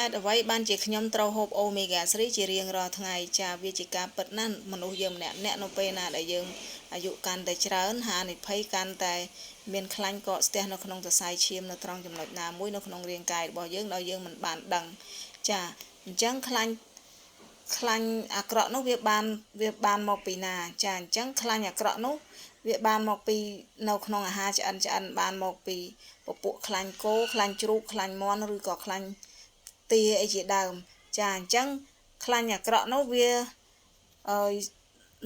ហេតុអ្វីបានជាខ្ញុំត្រូវហូបអូមេហ្គា3ជារៀងរាល់ថ្ងៃចាវាជាការពិតណាស់មនុស្សយើងម្នាក់នៅពេលណាដែលយើងអាយុកាន់តែច្រើនហានិភ័យកាន់តែមានខ្លាញ់កកស្ទះនៅក្នុងសរសៃឈាមនៅត្រង់ចំណុចណាមួយនៅក្នុងរាងកាយរបស់យើងដោយយើងមិនបានដឹងចាអញ្ចឹងខ្លាញ់អាក្រក់នោះវាបានមកពីណាចាអញ្ចឹងខ្លាញ់អាក្រក់នោះវាបានមកពីនៅក្នុងអាហារឆ្អិនបានមកពីពពួកខ្លាញ់គោខ្លាញ់ជ្រូកខ្លាញ់មាន់ឬក៏ខ្លាញ់ទាអីជាដើមចាអញ្ចឹងខ្លាញ់អាក្រក់នោះវា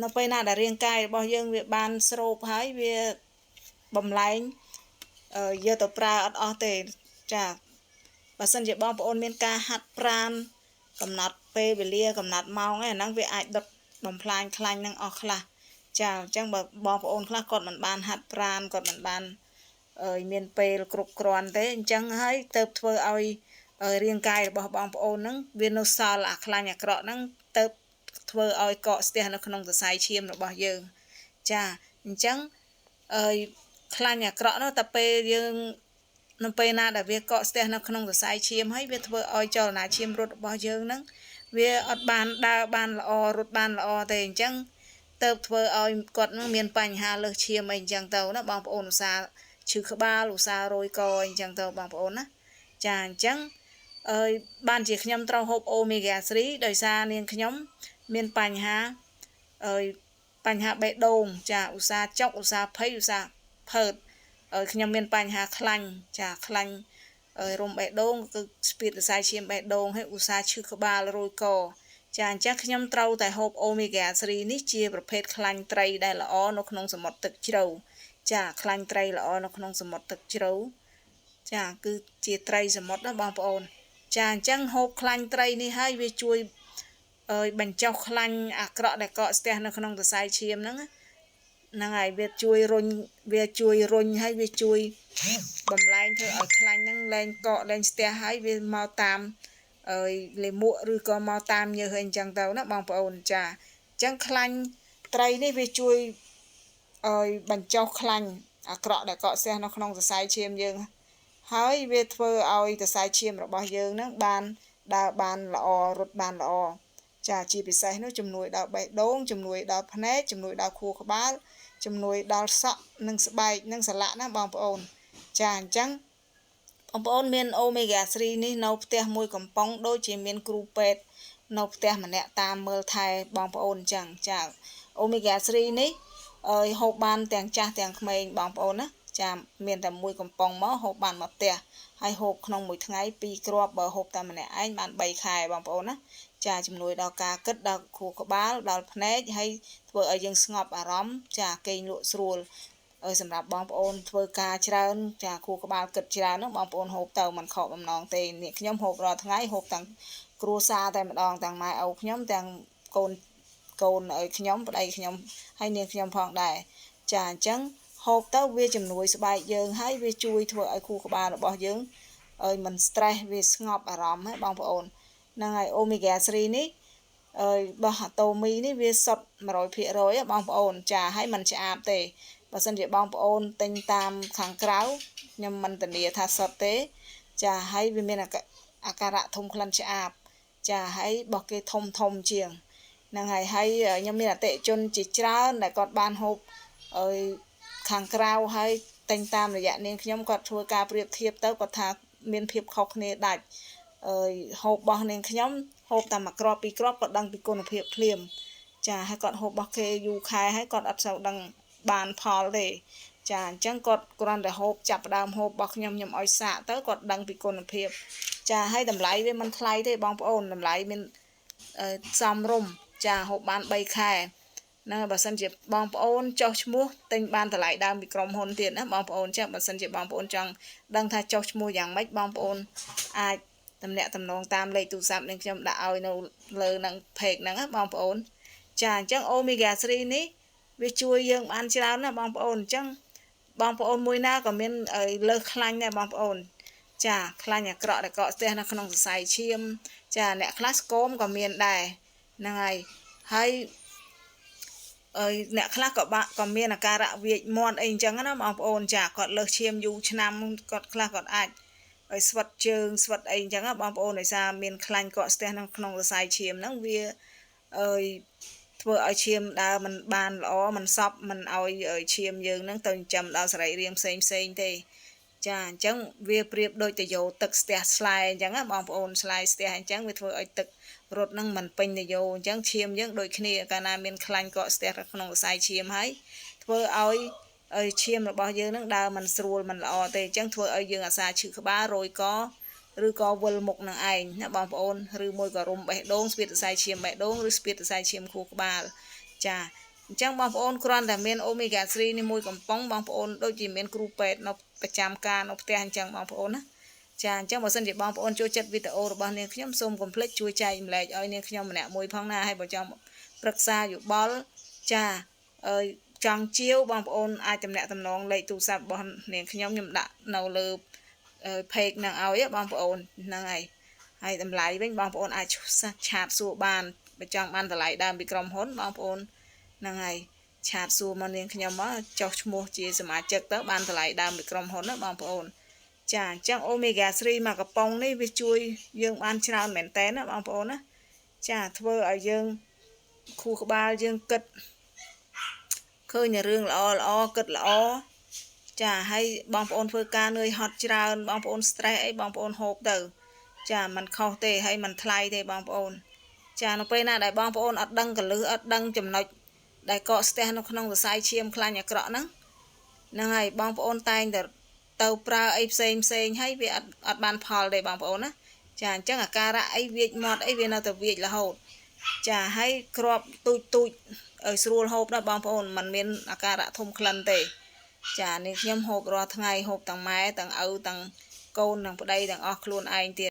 នៅពេលណាដែលរាងកាយរបស់យើងវាបានស្រូបហើយវាបំលែងយកទៅប្រើអត់អស់ទេចាបើសិនជាបងប្អូនមានការហាត់ប្រាណកំណត់ពេលវេលាកំណត់ម៉ោងហ្នឹងវាអាចដុតបំផ្លាញខ្លាញ់នឹងអស់ខ្លះចាអញ្ចឹងបើបងប្អូនខ្លះគាត់មិនបានហាត់ប្រាណគាត់មិនបានមានពេលគ្រប់គ្រាន់ទេអញ្ចឹងហើយទៅធ្វើឲ្យរាងកាយរបស់បងប្អូនហ្នឹងវានៅសល់អាខ្លាញ់អាក្រក់ហ្នឹងទៅធ្វើឲ្យកកស្ទះនៅក្នុងសរសៃឈាមរបស់យើងចាអញ្ចឹងខ្លាញ់អាក្រក់នោះតែពេលយើងនៅពេលណាដែលវាកកស្ទះនៅក្នុងសរសៃឈាមហើយវាធ្វើឲ្យចលនាឈាមរត់របស់យើងហ្នឹងវាអត់បានដើរបានល្អរត់បានល្អទេអញ្ចឹងទៅធ្វើឲ្យគាត់នឹងមានបញ្ហាលើសឈាមអីអញ្ចឹងទៅណាបងប្អូនឧស្សាហ៍ឈឺក្បាលឧស្សាហ៍រោយកអីអញ្ចឹងទៅបងប្អូនណាចាអញ្ចឹងបានជាខ្ញុំត្រូវហូបអូមេហ្គា3ដោយសារនាងខ្ញុំមានបញ្ហាបេះដូងចាឧស្សាហ៍ចុកឧស្សាហ៍ភ័យឧស្សាហ៍ផើតខ្ញុំមានបញ្ហាខ្លាញ់ចាខ្លាញ់រុំបេះដូងគឺស្ពាតសរសៃឈាមបេះដូងហើយឧស្សាហ៍ឈឺក្បាលរោយកចាអញ្ចឹងខ្ញុំត្រូវតែហូបអូមេហ្គា3នេះជាប្រភេទខ្លាញ់ត្រីដែលល្អនៅក្នុងសមុទ្រទឹកជ្រៅចាខ្លាញ់ត្រីល្អនៅក្នុងសមុទ្រទឹកជ្រៅចាគឺជាត្រីសមុទ្រណាបងប្អូនចាអញ្ចឹងហូបខ្លាញ់ត្រីនេះហើយវាជួយបញ្ចុះខ្លាញ់អាក្រក់ដែលកកស្ទះនៅក្នុងសរសៃឈាមហ្នឹងហើយវាជួយរុញហើយវាជួយបំលែងធ្វើឲ្យខ្លាញ់ហ្នឹងលែងកកលែងស្ទះហើយវាមកតាមលាមកឬក៏មកតាមញើសអីអញ្ចឹងទៅណាបងប្អូនចាអញ្ចឹងខ្លាញ់ត្រីនេះវាជួយបញ្ចុះខ្លាញ់អាក្រក់ដែលកកស្ទះនៅក្នុងសរសៃឈាមយើងហើយវាធ្វើឲ្យសរសៃឈាមរបស់យើងហ្នឹងបានដើរបានល្អរត់បានល្អចាជាពិសេសនោះជំនួយដល់បេះដូងជំនួយដល់ភ្នែកជំនួយដល់ខួរក្បាលជំនួយដល់សក់និងស្បែកនិងសន្លាក់ណាបងប្អូនចាអញ្ចឹងបងប្អូនមានអូមេហ្គា3នេះនៅផ្ទះមួយកំប៉ុងដូចជាមានគ្រូពេទ្យនៅផ្ទះម្នាក់តាមមើលថែបងប្អូនអញ្ចឹងចាអូមេហ្គា3នេះហូបបានទាំងចាស់ទាំងក្មេងបងប្អូនណាចាមានតែមួយកំប៉ុងមកហូបបានមកផ្ទះហើយហូបក្នុងមួយថ្ងៃ2គ្រាប់បើហូបតែម្នាក់ឯងបាន3ខែបងប្អូនណាចាជំនួយដល់ការគិតដល់ខួរក្បាលដល់ភ្នែកហើយធ្វើឲ្យយើងស្ងប់អារម្មណ៍ចាគេងលក់ស្រួលសម្រាប់បងប្អូនធ្វើការច្រើនចាខួរក្បាលគិតច្រើនហ្នឹងបងប្អូនហូបទៅមិនខកបំណងទេនេះខ្ញុំហូបរាល់ថ្ងៃហូបទាំងគ្រួសារតែម្ដងទាំងម៉ែឪខ្ញុំទាំងកូនឲ្យខ្ញុំប្តីខ្ញុំហើយនាងខ្ញុំផងដែរចាអញ្ចឹងហូបទៅវាជំនួយស្បែកយើងហើយវាជួយធ្វើឲ្យខួរក្បាលរបស់យើងមិន stress វាស្ងប់អារម្មណ៍ហ្នឹងបងប្អូនហ្នឹងហើយអូមេហ្គា3នេះរបស់អាតូមីនេះវាសុទ្ធ 100%បងប្អូនចាហើយมันឆ្អាបទេបើសិនជាបងប្អូនទិញតាមខាងក្រៅខ្ញុំមិនធានាថាសុទ្ធទេចាហើយវាមានអាការៈធំក្លិនឆ្អាបចាហើយរបស់គេធំជាងហ្នឹងហើយខ្ញុំមានអតិថិជនជាច្រើនដែលគាត់បានហូបខាងក្រៅហើយទិញតាមរយៈនាងខ្ញុំគាត់ធ្វើការប្រៀបធៀបទៅគាត់ថាមានភាពខុសគ្នាដាច់ហូបរបស់នាងខ្ញុំហូបតែមួយគ្រាប់ពីរគ្រាប់គាត់ដឹងពីគុណភាពភ្លាមចាហើយគាត់ហូបរបស់គេយូរខែហើយគាត់អត់សូវដឹងបានផលទេចាអញ្ចឹងគាត់គ្រាន់តែហូបចាប់ផ្ដើមហូបរបស់ខ្ញុំឲ្យសាកទៅគាត់ដឹងពីគុណភាពចាហើយតម្លៃវាមិនថ្លៃទេបងប្អូនតម្លៃមានសមរម្យចាហូបបាន3ខែហ្នឹងបើសិនជាបងប្អូនចុះឈ្មោះទិញបានតម្លៃដើមពីក្រុមហ៊ុនទៀតណាបងប្អូនចាបើសិនជាបងប្អូនចង់ដឹងថាចុះឈ្មោះយ៉ាងម៉េចបងប្អូនអាចតំណាក់តំណងតាមលេខទូរស័ព្ទនឹងខ្ញុំដាក់ឲ្យនៅលើនឹង page ហ្នឹងណាបងប្អូនចាអញ្ចឹងអូមេហ្គា3នេះវាជួយយើងបានច្រើនណាបងប្អូនអញ្ចឹងបងប្អូនមួយណាក៏មានលើសខ្លាញ់ដែរបងប្អូនចាខ្លាញ់អាក្រក់ដែលកកស្ទះនៅក្នុងសរសៃឈាមចាអ្នកខ្លះស្គមក៏មានដែរហ្នឹងហើយអ្នកខ្លះក៏មានអាការៈវាចមាត់អីអញ្ចឹងណាបងប្អូនចាគាត់លើសឈាមយូរឆ្នាំគាត់ខ្លះគាត់អាច ឲ្យស្វិតជើងស្វិតអីអញ្ចឹងបងប្អូនដោយសារមានខ្លាញ់កកស្ទះក្នុងសរសៃឈាមហ្នឹងវាអើយធ្វើឲ្យឈាមដើរមិនបានល្អមិនសប់មិនឲ្យឈាមយើងហ្នឹងទៅចិញ្ចឹមដល់សរីរាង្គផ្សេងទេចាអញ្ចឹងវាប្រៀបដូចទៅយកទឹកស្ទះស្លែអញ្ចឹងបងប្អូនស្លែស្ទះអញ្ចឹងវាធ្វើឲ្យទឹករត់ហ្នឹងមិនពេញទៅយកអញ្ចឹងឈាមយើងដូចគ្នាកាលណាមានខ្លាញ់កកស្ទះក្នុងសរសៃឈាមហើយធ្វើឲ្យឈាមរបស់យើងហ្នឹងដើរមិនស្រួលមិនល្អទេអញ្ចឹងធ្វើឲ្យយើងអាសាឈឺក្បាលរោយកឬក៏វិលមុខនឹងឯងណាបងប្អូនឬមួយក៏រុំបេះដូងស្ពាតសរសៃឈាមបេះដូងឬស្ពាតសរសៃឈាមខួរក្បាលចាអញ្ចឹងបងប្អូនគ្រាន់តែមានអូមេហ្គា3នេះមួយកំប៉ុងបងប្អូនដូចជាមានគ្រូពេទ្យនៅប្រចាំការនៅផ្ទះអញ្ចឹងបងប្អូនណាចាអញ្ចឹងបើសិនជាបងប្អូនចូលចិត្តវីដេអូរបស់នាងខ្ញុំសូមកុំភ្លេចជួយចែកម្លែកឲ្យនាងខ្ញុំម្នាក់មួយផងណាហើយបើចង់ប្រឹក្សាយោបល់ចាចង់ជាវបងប្អូនអាចទំនាក់ទំនងលេខទូរស័ព្ទរបស់នាងខ្ញុំដាក់នៅលើpage នឹងឲ្យបងប្អូនហ្នឹងហើយតម្លៃវិញបងប្អូនអាចឆាតសួរបានបើចង់បានតម្លៃដើមពីក្រុមហ៊ុនបងប្អូនហ្នឹងហើយឆាតសួរមកនាងខ្ញុំមកចុះឈ្មោះជាសមាជិកទៅបានតម្លៃដើមពីក្រុមហ៊ុនណាបងប្អូនចាអញ្ចឹងអូមេហ្គា3មួយកំប៉ុងនេះវាជួយយើងបានច្រើនមែនតើណាបងប្អូនណាចាធ្វើឲ្យយើងខួរក្បាលយើងគិតឃើញរឿងល្អគិតល្អចាហើយបងប្អូនធ្វើការនឿយហត់ច្រើនបងប្អូន stress អីបងប្អូនហូបទៅចាมันខុសទេហើយมันថ្លៃទេបងប្អូនចានៅពេលណាដែលបងប្អូនអត់ដឹងកលឹះអត់ដឹងចំណុចដែលកកស្ទះនៅក្នុងសរសៃឈាមខ្លាញ់អាក្រក់ហ្នឹងហើយបងប្អូនតែងតែទៅប្រើអីផ្សេងហើយវាអត់បានផលទេបងប្អូនណាចាអញ្ចឹងអាការៈអីវាចមាត់អីវានៅតែវាចរហូតចាហើយគ្រាប់ទូចឲ្យស្រួលហូបណាបងប្អូនมันមានអាការៈធំក្លិនទេចានេះខ្ញុំហូបរាល់ថ្ងៃហូបទាំងម៉ែទាំងឪទាំងកូនទាំងប្តីទាំងអស់ខ្លួនឯងទៀត